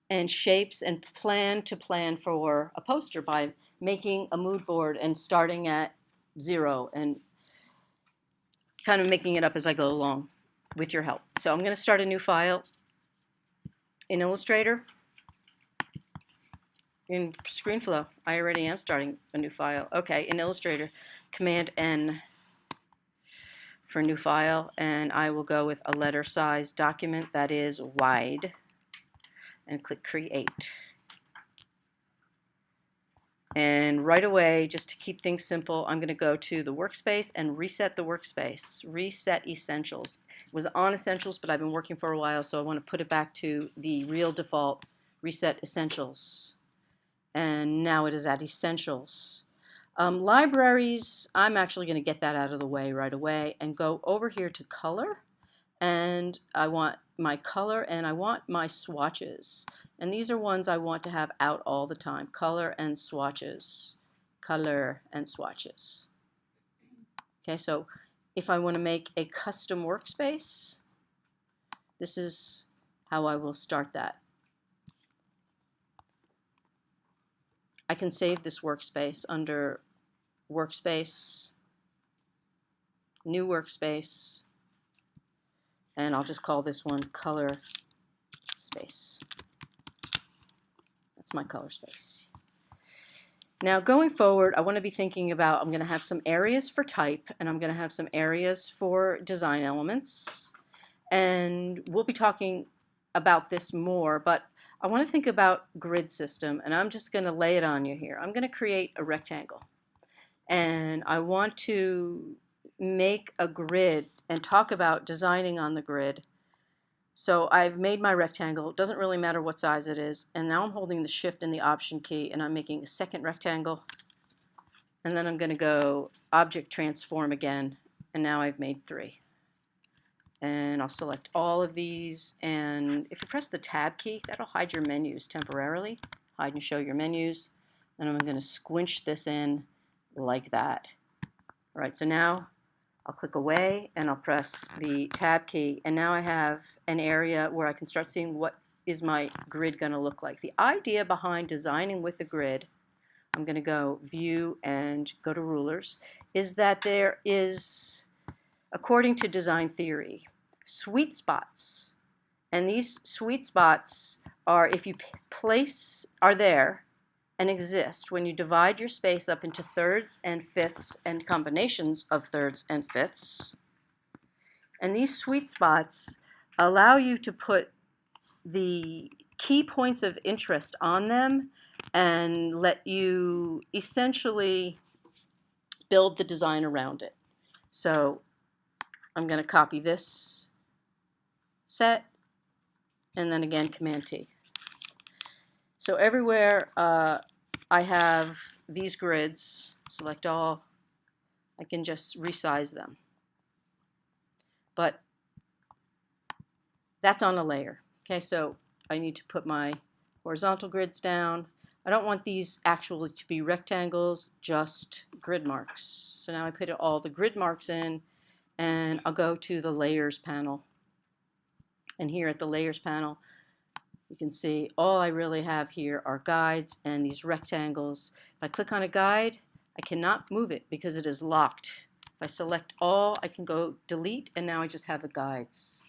and shapes and plan for a poster by making a mood board and starting at 0 and kind of making it up as I go along with your help. So I'm going to start a new file in Illustrator. In ScreenFlow, I already am starting a new file. Okay, in Illustrator, Command N for new file, and I will go with a letter size document that is wide, and click Create. And right away, just to keep things simple, I'm going to go to the workspace and reset the workspace. Reset Essentials. It was on Essentials, but I've been working for a while, so I want to put it back to the real default Reset Essentials. And now it is at Essentials. Libraries, I'm actually going to get that out of the way right away and go over here to Color. And I want my color and I want my swatches. And these are ones I want to have out all the time. Color and swatches. Color and swatches. Okay, so if I want to make a custom workspace, this is how I will start that. I can save this workspace under Workspace, New Workspace, and I'll just call this one Color Space. That's my color space. Now going forward, I want to be thinking about, I'm going to have some areas for type, and I'm going to have some areas for design elements. And we'll be talking about this more, but I want to think about grid system, and I'm just going to lay it on you here. I'm going to create a rectangle. And I want to make a grid and talk about designing on the grid. So I've made my rectangle. It doesn't really matter what size it is. And now I'm holding the Shift and the Option key, and I'm making a second rectangle. And then I'm going to go Object Transform again, and now I've made 3. And I'll select all of these, and if you press the Tab key, that'll hide your menus temporarily. Hide and show your menus. And I'm going to squinch this in like that. All right, so now I'll click away and I'll press the Tab key, and now I have an area where I can start seeing what is my grid going to look like. The idea behind designing with the grid, I'm going to go View and go to Rulers, is that there is, according to design theory, sweet spots. And these sweet spots are, if you place, are there and exist when you divide your space up into thirds and fifths and combinations of thirds and fifths. And these sweet spots allow you to put the key points of interest on them and let you essentially build the design around it. So I'm going to copy this set and then again Command T. So everywhere I have these grids, select all, I can just resize them. But that's on a layer. Okay, so I need to put my horizontal grids down. I don't want these actually to be rectangles, just grid marks. So now I put all the grid marks in, and I'll go to the Layers panel. And here at the Layers panel, you can see all I really have here are guides and these rectangles. If I click on a guide, I cannot move it because it is locked. If I select all, I can go delete, and now I just have the guides.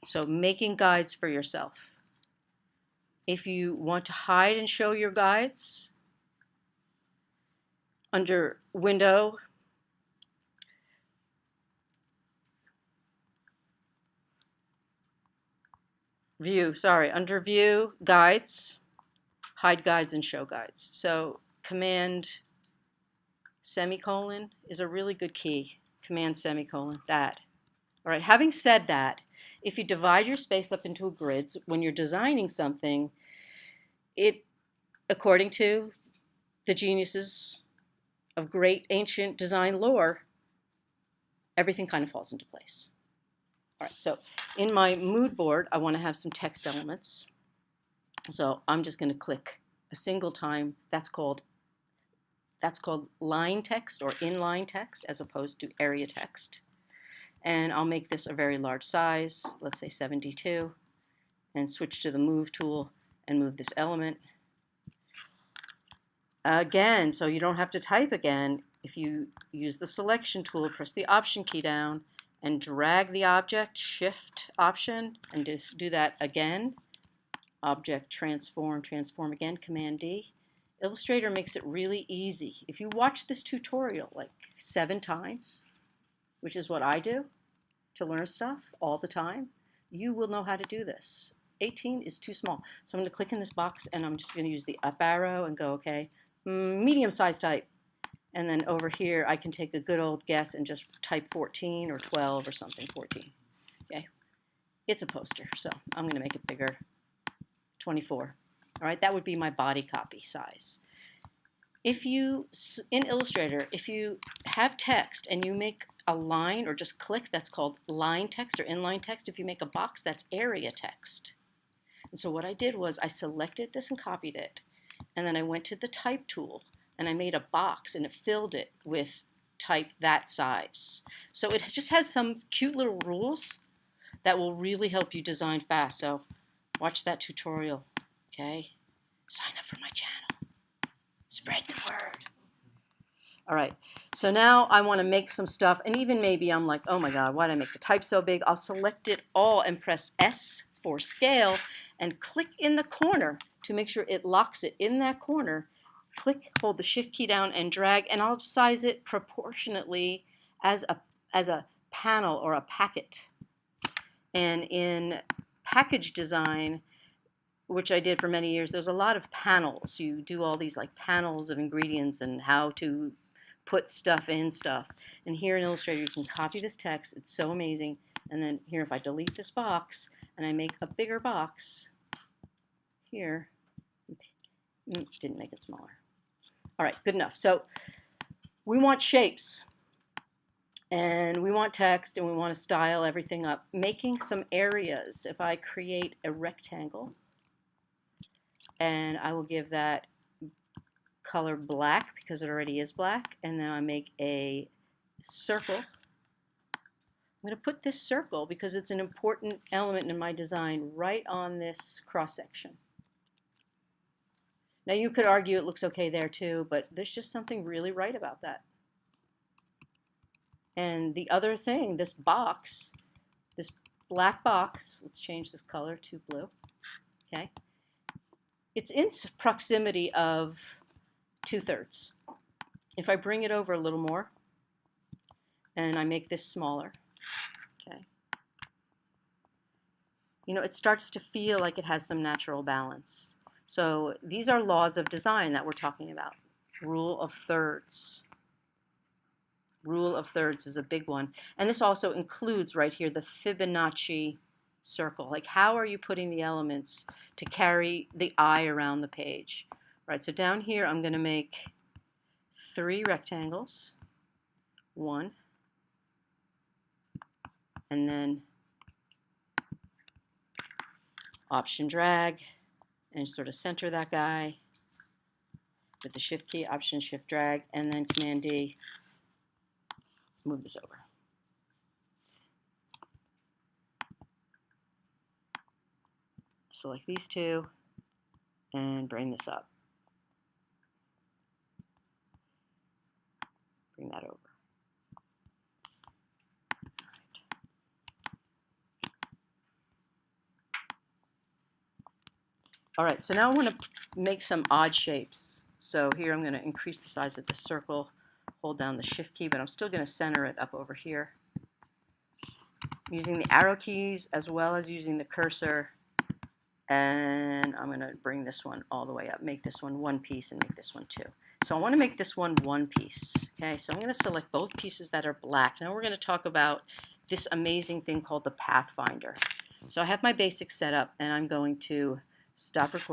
So making guides for yourself. If you want to hide and show your guides, under Window, under View, Guides, hide guides and show guides. So Command semicolon is a really good key. Command semicolon, that. All right, having said that, if you divide your space up into grids, when you're designing something, it, according to the geniuses of great ancient design lore, everything kind of falls into place. All right, so in my mood board, I want to have some text elements. So I'm just going to click a single time. That's called line text or inline text as opposed to area text. And I'll make this a very large size, let's say 72, and switch to the Move tool and move this element. Again, so you don't have to type again, if you use the selection tool, press the Option key down and drag the object, Shift Option, and just do that again. Object transform, transform again, Command D. Illustrator makes it really easy. If you watch this tutorial like 7 times, which is what I do to learn stuff all the time, you will know how to do this. 18 is too small. So I'm going to click in this box and I'm just going to use the up arrow and go, okay, medium size type. And then over here, I can take a good old guess and just type 14 or 12 or something, 14. Okay, it's a poster, so I'm going to make it bigger, 24. All right, that would be my body copy size. If you, in Illustrator, if you have text and you make a line or just click, that's called line text or inline text. If you make a box, that's area text. And so what I did was I selected this and copied it, and then I went to the type tool and I made a box and it filled it with type that size. So it just has some cute little rules that will really help you design fast. So watch that tutorial, okay? Sign up for my channel. Spread the word. All right, so now I want to make some stuff, and even maybe I'm like, oh my God, why did I make the type so big? I'll select it all and press S for scale and click in the corner to make sure it locks it in that corner. Click, hold the Shift key down and drag, and I'll size it proportionately as a panel or a packet. And in package design, which I did for many years, there's a lot of panels. You do all these like panels of ingredients and how to put stuff in stuff. And here in Illustrator, you can copy this text. It's so amazing. And then here, if I delete this box and I make a bigger box here, didn't make it smaller. All right, good enough. So we want shapes and we want text and we want to style everything up. Making some areas. If I create a rectangle and I will give that color black because it already is black, and then I make a circle. I'm going to put this circle because it's an important element in my design right on this cross section. Now you could argue it looks okay there too, but there's just something really right about that. And the other thing, this box, this black box, let's change this color to blue, okay? It's in proximity of 2/3. If I bring it over a little more and I make this smaller, okay, you know, it starts to feel like it has some natural balance. So these are laws of design that we're talking about. Rule of thirds. Rule of thirds is a big one. And this also includes right here the Fibonacci circle. Like, how are you putting the elements to carry the eye around the page? Right, so down here I'm going to make 3 rectangles. 1. And then Option drag and sort of center that guy with the Shift key, Option Shift drag, and then Command D, move this over. Select these 2 and bring this up. Bring that over. All right, so now I want to make some odd shapes. So here I'm going to increase the size of the circle, hold down the Shift key, but I'm still going to center it up over here. Using the arrow keys as well as using the cursor, and I'm going to bring this one all the way up, make this one 1 piece and make this one 2. So I want to make this one 1 piece. Okay, so I'm going to select both pieces that are black. Now we're going to talk about this amazing thing called the Pathfinder. So I have my basics set up and I'm going to stop recording.